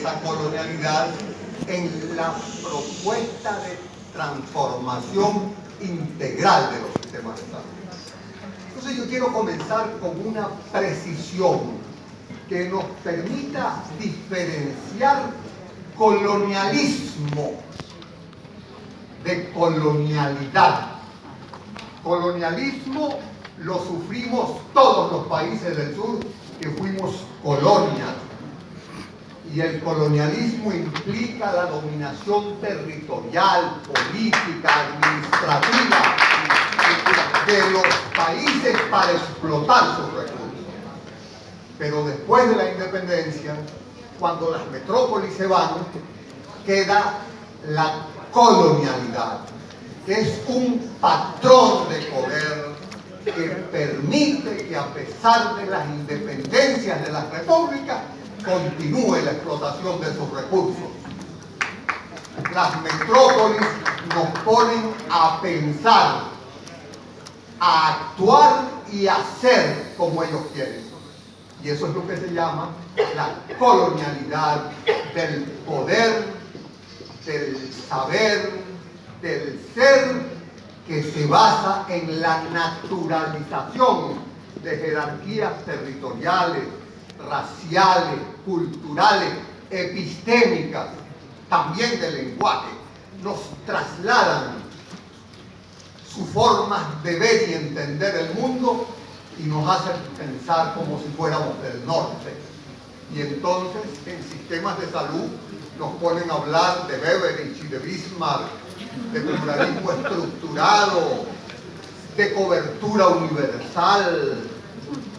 esa colonialidad en la propuesta de transformación integral de los sistemas de salud. Entonces yo quiero comenzar con una precisión que nos permita diferenciar colonialismo de colonialidad. Colonialismo lo sufrimos todos los países del sur que fuimos colonias. Y el colonialismo implica la dominación territorial, política, administrativa de los países para explotar sus recursos. Pero después de la independencia, cuando las metrópolis se van, queda la colonialidad, que es un patrón de poder que permite que, a pesar de las independencias de las repúblicas, continúe la explotación de sus recursos. Las metrópolis nos ponen a pensar, a actuar y a hacer como ellos quieren. Y eso es lo que se llama la colonialidad del poder, del saber, del ser, que se basa en la naturalización de jerarquías territoriales, raciales, culturales, epistémicas, también de lenguaje. Nos trasladan su forma de ver y entender el mundo y nos hacen pensar como si fuéramos del norte. Y entonces en sistemas de salud nos ponen a hablar de Beveridge y de Bismarck, de pluralismo estructurado, de cobertura universal,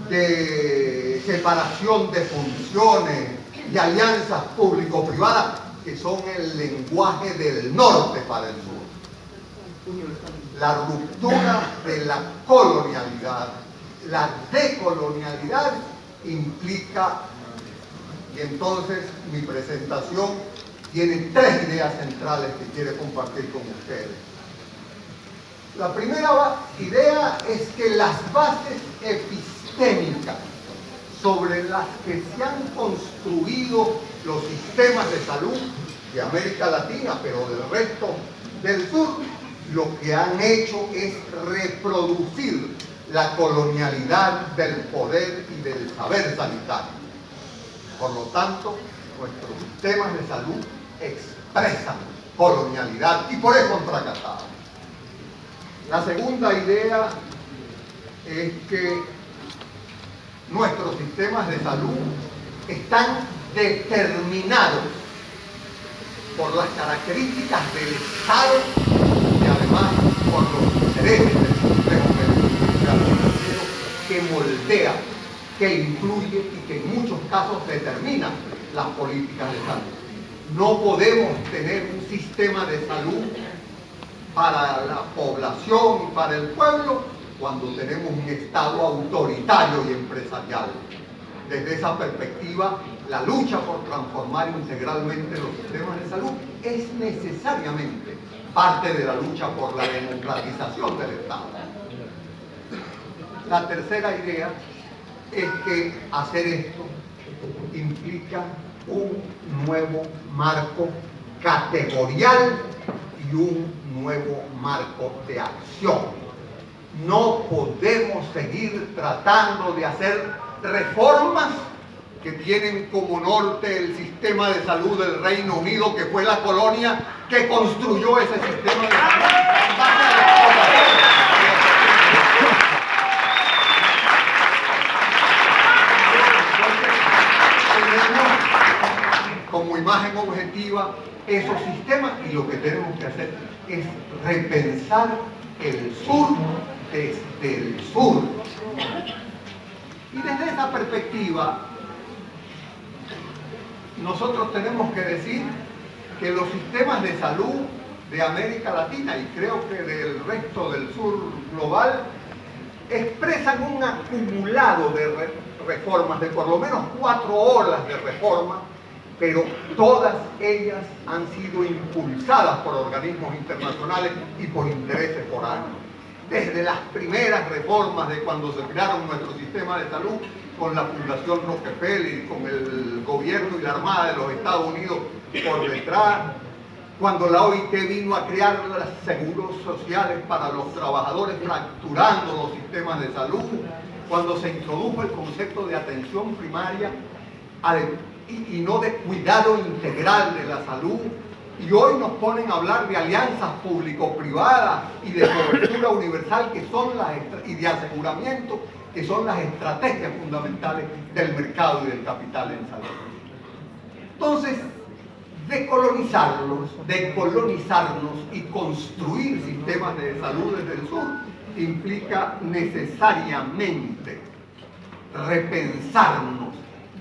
de separación de funciones, de alianzas público-privadas, que son el lenguaje del norte para el sur. La ruptura de la colonialidad, la decolonialidad implica, y entonces mi presentación tiene tres ideas centrales que quiero compartir con ustedes. La primera idea es que las bases epistémicas sobre las que se han construido los sistemas de salud de América Latina, pero del resto del sur, lo que han hecho es reproducir la colonialidad del poder y del saber sanitario. Por lo tanto, nuestros sistemas de salud expresan colonialidad y por eso han fracasado. La segunda idea es que nuestros sistemas de salud están determinados por las características del Estado y además por los intereses del complejo financiero que moldea, que influye y que en muchos casos determina las políticas de salud. No podemos tener un sistema de salud para la población y para el pueblo cuando tenemos un Estado autoritario y empresarial. Desde esa perspectiva, la lucha por transformar integralmente los sistemas de salud es necesariamente parte de la lucha por la democratización del Estado. La tercera idea es que hacer esto implica un nuevo marco categorial y un nuevo marco de acción. No podemos seguir tratando de hacer reformas que tienen como norte el sistema de salud del Reino Unido, que fue la colonia que construyó ese sistema de salud. Como imagen objetiva esos sistemas, y lo que tenemos que hacer es repensar el sur desde el sur. Y desde esa perspectiva, nosotros tenemos que decir que los sistemas de salud de América Latina, y creo que del resto del sur global, expresan un acumulado de reformas, de por lo menos 4 olas de reforma, pero todas ellas han sido impulsadas por organismos internacionales y por intereses foráneos. Desde las primeras reformas de cuando se crearon nuestro sistema de salud, con la Fundación Rockefeller, con el gobierno y la Armada de los Estados Unidos por detrás, cuando la OIT vino a crear los seguros sociales para los trabajadores, fracturando los sistemas de salud, cuando se introdujo el concepto de atención primaria y no de cuidado integral de la salud, y hoy nos ponen a hablar de alianzas público-privadas y de cobertura universal y de aseguramiento, que son las estrategias fundamentales del mercado y del capital en salud. Entonces, decolonizarnos y construir sistemas de salud desde el sur implica necesariamente repensarnos,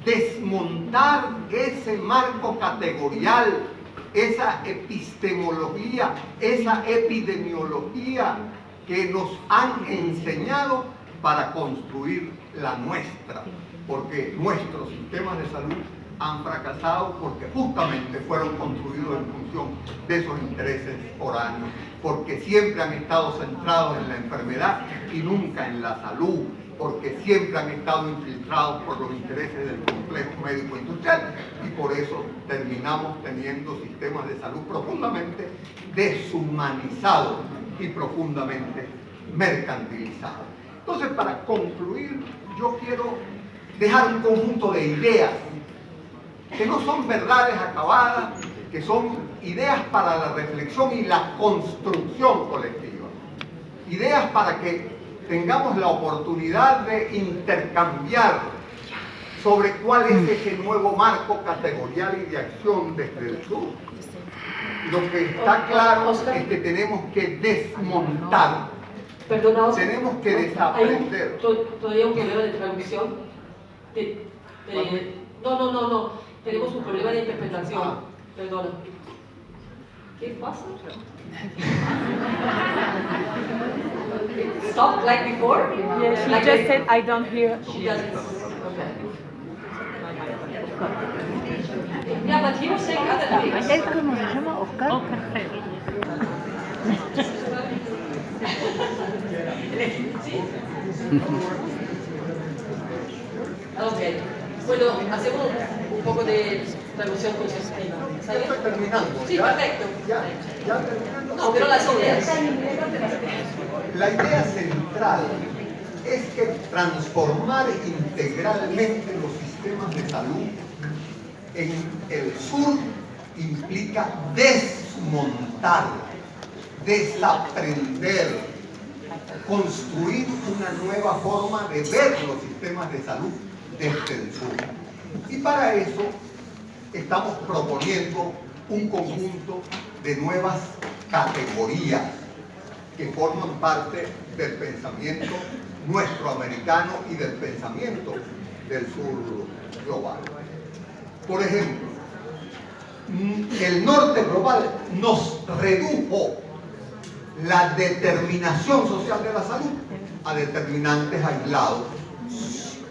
desmontar ese marco categorial, esa epistemología, esa epidemiología que nos han enseñado para construir la nuestra, porque nuestros sistemas de salud han fracasado porque justamente fueron construidos en función de esos intereses foráneos, porque siempre han estado centrados en la enfermedad y nunca en la salud, porque siempre han estado infiltrados por los intereses del complejo médico-industrial, y por eso terminamos teniendo sistemas de salud profundamente deshumanizados y profundamente mercantilizados. Entonces, para concluir, yo quiero dejar un conjunto de ideas que no son verdades acabadas, que son ideas para la reflexión y la construcción colectiva. Ideas para que tengamos la oportunidad de intercambiar sobre cuál es ese nuevo marco categorial y de acción desde el sur. Lo que está claro es que tenemos que desmontar, tenemos que desaprender. ¿Todavía un problema de traducción? No. Tenemos un problema de interpretación. Perdona. ¿Qué pasa? Stop like before? Yes, she like just said I don't hear. She doesn't. Okay. Yeah, but he was saying other things. ¿Él cómo se llama? Oscar. Okay. Bueno, hacemos un poco de traducción consecutiva. Ya estoy terminando. Sí, perfecto. Ya terminando. No, pero las ideas. La idea central es que transformar integralmente los sistemas de salud en el sur implica desmontar, desaprender, construir una nueva forma de ver los sistemas de salud desde el sur. Y para eso estamos proponiendo un conjunto de nuevas categorías que forman parte del pensamiento nuestro americano y del pensamiento del sur global. Por ejemplo, el norte global nos redujo la determinación social de la salud a determinantes aislados.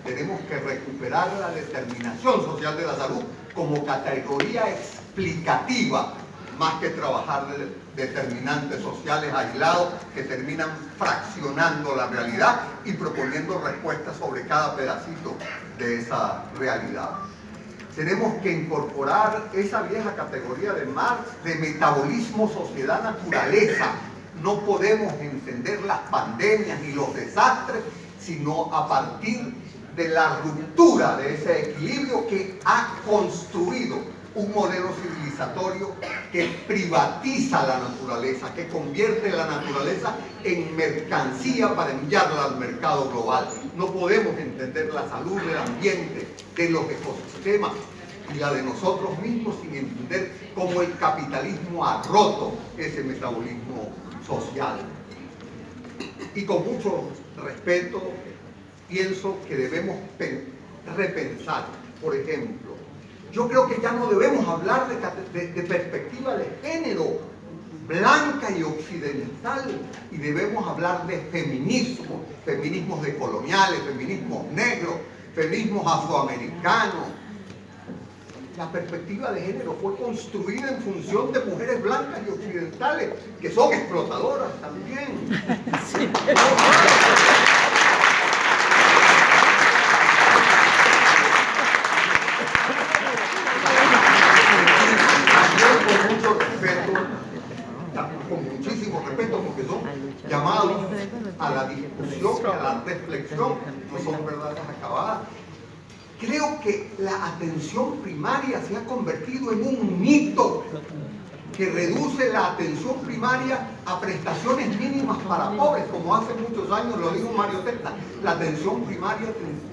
Tenemos que recuperar la determinación social de la salud como categoría explicativa, más que trabajar de determinantes sociales aislados que terminan fraccionando la realidad y proponiendo respuestas sobre cada pedacito de esa realidad. Tenemos que incorporar esa vieja categoría de Marx de metabolismo sociedad-naturaleza. No podemos entender las pandemias ni los desastres sino a partir de la ruptura de ese equilibrio que ha construido un modelo civilizatorio que privatiza la naturaleza, que convierte la naturaleza en mercancía para enviarla al mercado global. No podemos entender la salud del ambiente, de los ecosistemas y la de nosotros mismos sin entender cómo el capitalismo ha roto ese metabolismo social. Y con mucho respeto, pienso que debemos repensar, por ejemplo, yo creo que ya no debemos hablar de perspectiva de género blanca y occidental, y debemos hablar de feminismo, feminismos decoloniales, feminismos negros, feminismos afroamericanos. La perspectiva de género fue construida en función de mujeres blancas y occidentales, que son explotadoras también. Sí. a la discusión, a la reflexión, no son verdades acabadas. Creo que la atención primaria se ha convertido en un mito que reduce la atención primaria a prestaciones mínimas para pobres, como hace muchos años lo dijo Mario Testa. La atención primaria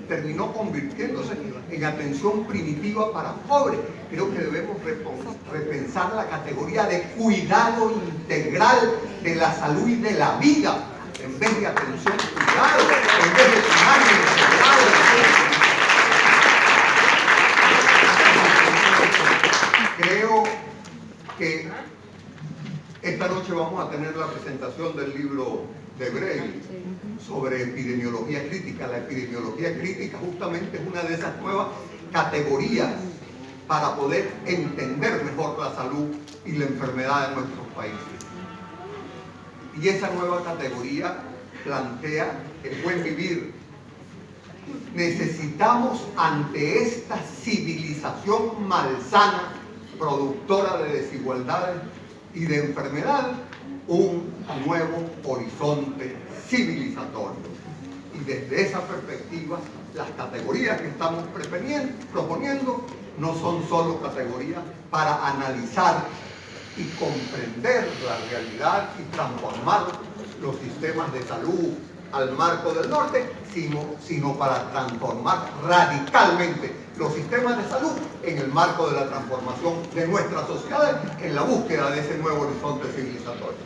terminó convirtiéndose en atención primitiva para pobres. Creo que debemos repensar la categoría de cuidado integral de la salud y de la vida, en vez de atención cuidado, en vez de primaria integral. Creo que esta noche vamos a tener la presentación del libro de Bray sobre epidemiología crítica. La epidemiología crítica justamente es una de esas nuevas categorías para poder entender mejor la salud y la enfermedad de nuestros países. Y esa nueva categoría plantea el buen vivir. Necesitamos ante esta civilización malsana, productora de desigualdades y de enfermedad, un nuevo horizonte civilizatorio. Y desde esa perspectiva, las categorías que estamos proponiendo no son solo categorías para analizar y comprender la realidad y transformar los sistemas de salud al marco del norte, sino para transformar radicalmente los sistemas de salud en el marco de la transformación de nuestras sociedades en la búsqueda de ese nuevo horizonte civilizatorio.